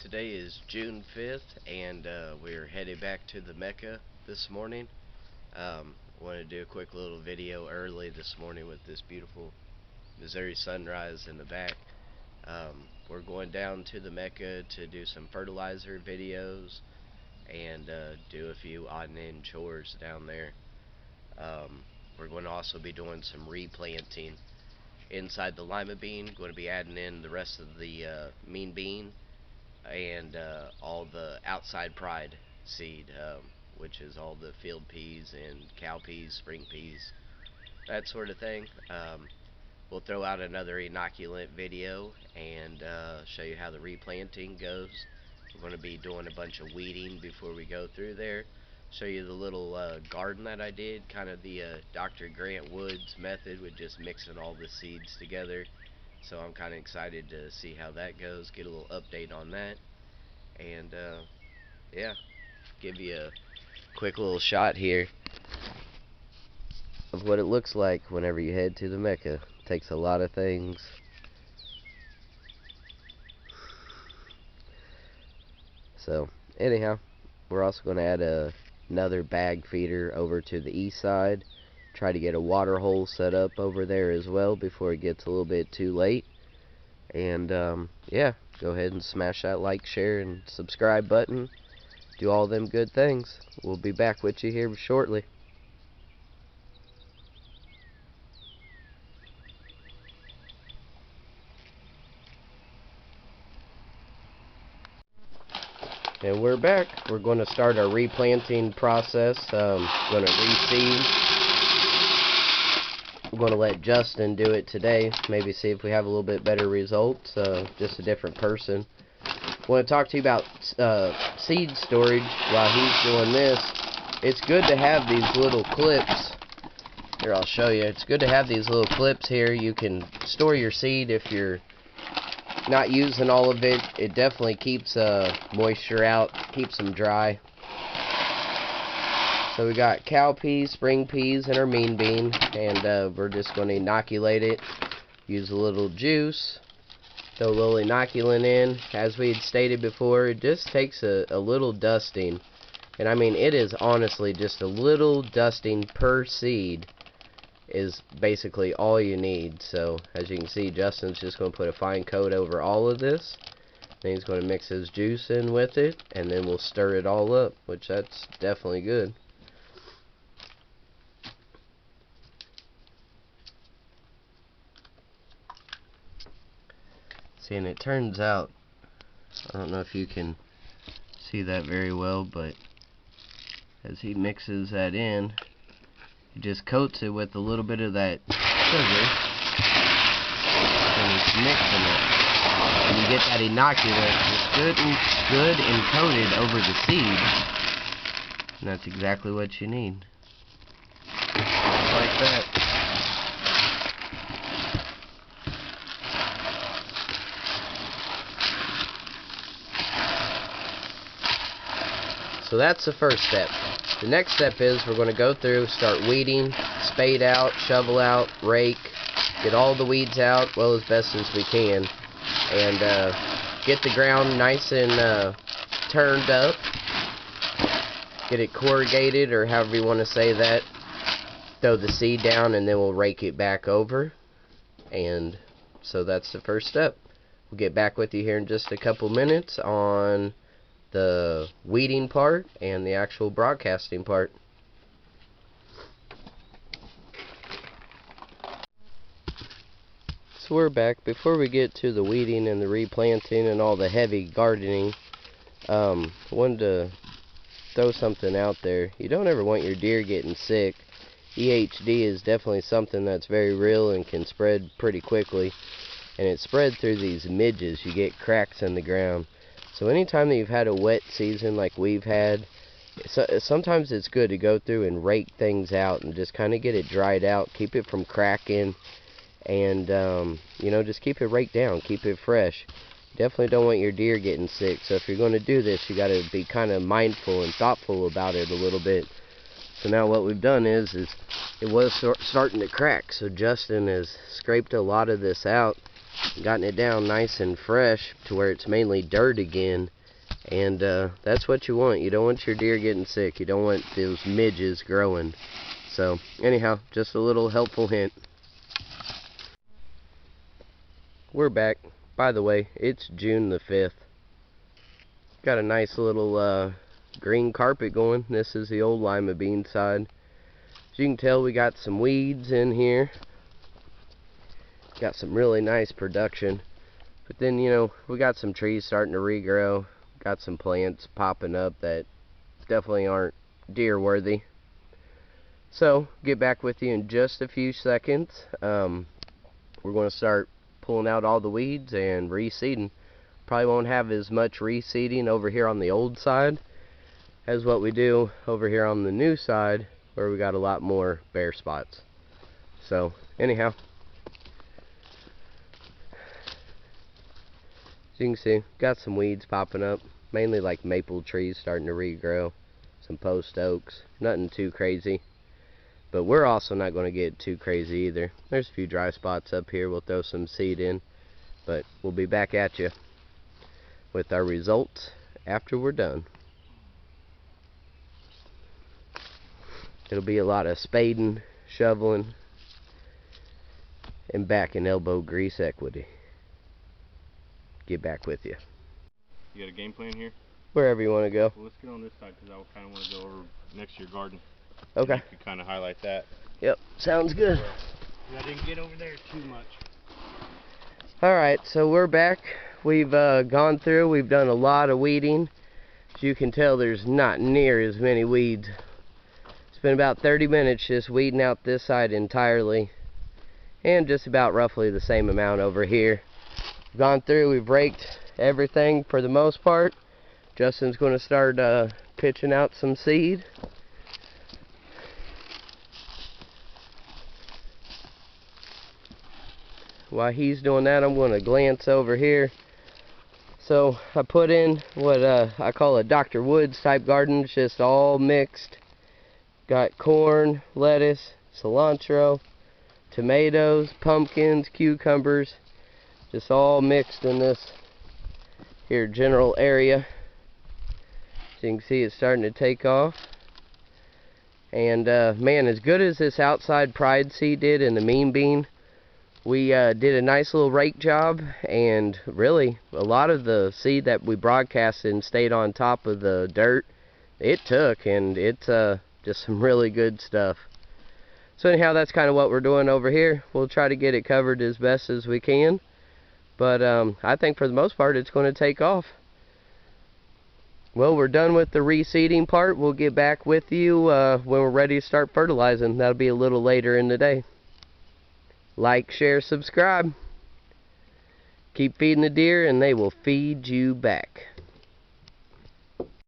Today is June 5th, and we're headed back to the Mecca this morning. Wanted to do a quick little video early this morning with this beautiful Missouri sunrise in the back. We're going down to the Mecca to do some fertilizer videos and do a few odd and end chores down there. We're going to also be doing some replanting inside the lima bean. Going to be adding in the rest of the mean bean and all the outside pride seed, which is all the field peas and cow peas, spring peas, that sort of thing. We'll throw out another inoculant video and show you how the replanting goes. We're going to be doing a bunch of weeding before we go through there. Show you the little garden that I did, kind of the Dr. Grant Woods method with just mixing all the seeds together. So I'm kind of excited to see how that goes, get a little update on that, and yeah, give you a quick little shot here of what it looks like whenever you head to the Mecca. It takes a lot of things. So anyhow, we're also going to add another bag feeder over to the east side. Try to get a water hole set up over there as well before it gets a little bit too late. And yeah, go ahead and smash that like, share, and subscribe button. Do all them good things. We'll be back with you here shortly. And we're back. We're going to start our replanting process. Going to reseed. I'm going to let Justin do it today. Maybe see if we have a little bit better results. Just a different person. I want to talk to you about seed storage while he's doing this. It's good to have these little clips. Here, I'll show you. It's good to have these little clips here. You can store your seed if you're not using all of it. It definitely keeps moisture out, keeps them dry. So we got cow peas, spring peas, and our mean bean, and we're just going to inoculate it. Use a little juice, throw a little inoculant in. As we had stated before, it just takes a little dusting, and I mean it is honestly just a little dusting per seed is basically all you need. So as you can see, Justin's just going to put a fine coat over all of this. Then he's going to mix his juice in with it, and then we'll stir it all up, which that's definitely good. See, and it turns out, I don't know if you can see that very well, but as he mixes that in, he just coats it with a little bit of that sugar, and he's mixing it. And you get that inoculant just good and coated over the seed, and that's exactly what you need. Just like that. So that's the first step. The next step is we're going to go through, start weeding, spade out, shovel out, rake, get all the weeds out, well, as best as we can, and get the ground nice and turned up, get it corrugated, or however you want to say that, throw the seed down, and then we'll rake it back over. And so that's the first step. We'll get back with you here in just a couple minutes on the weeding part and the actual broadcasting part. So we're back. Before we get to the weeding and the replanting and all the heavy gardening, I wanted to throw something out there. You don't ever want your deer getting sick. EHD is definitely something that's very real and can spread pretty quickly, and it's spread through these midges. You get cracks in the ground. So anytime that you've had a wet season like we've had, sometimes it's good to go through and rake things out and just kind of get it dried out, keep it from cracking, and you know, just keep it raked down, keep it fresh. Definitely don't want your deer getting sick. So if you're going to do this, you got to be kind of mindful and thoughtful about it a little bit. So now what we've done is it was starting to crack. So Justin has scraped a lot of this out, gotten it down nice and fresh to where it's mainly dirt again, And that's what you want. You don't want your deer getting sick. You don't want those midges growing. So anyhow, just a little helpful hint. We're back. By the way, it's June the 5th. Got a nice little green carpet going. This is the old lima bean side. As you can tell, we got some weeds in here. Got some really nice production. But then, you know, we got some trees starting to regrow. Got some plants popping up that definitely aren't deer worthy. So, get back with you in just a few seconds. We're going to start pulling out all the weeds and reseeding. Probably won't have as much reseeding over here on the old side as what we do over here on the new side, where we got a lot more bare spots. So anyhow, as you can see, got some weeds popping up, mainly like maple trees starting to regrow, some post oaks, nothing too crazy. But we're also not going to get too crazy either. There's a few dry spots up here. We'll throw some seed in, but we'll be back at you with our results after we're done. It'll be a lot of spading, shoveling, and back and elbow grease equity. Get back with you. You got a game plan here? Wherever you want to go. Well, let's get on this side because I kind of want to go over next to your garden. Okay. You could kind of highlight that. Yep, sounds good. I didn't get over there too much. Alright, so we're back. We've gone through, we've done a lot of weeding. As you can tell, there's not near as many weeds. It's been about 30 minutes just weeding out this side entirely, and just about roughly the same amount over here. We've gone through, we've raked everything for the most part. Justin's going to start pitching out some seed. While he's doing that, I'm going to glance over here. So I put in what I call a Dr. Woods type garden. It's just all mixed. Got corn, lettuce, cilantro, tomatoes, pumpkins, cucumbers, just all mixed in this here general area. As you can see, it's starting to take off. And man, as good as this outside pride seed did in the mean bean, we did a nice little rake job, and really a lot of the seed that we broadcasted and stayed on top of the dirt, it took, and it's just some really good stuff. So anyhow, that's kind of what we're doing over here. We'll try to get it covered as best as we can, but I think for the most part it's going to take off. Well, we're done with the reseeding part. We'll get back with you when we're ready to start fertilizing. That'll be a little later in the day. Like, share, subscribe. Keep feeding the deer and they will feed you back.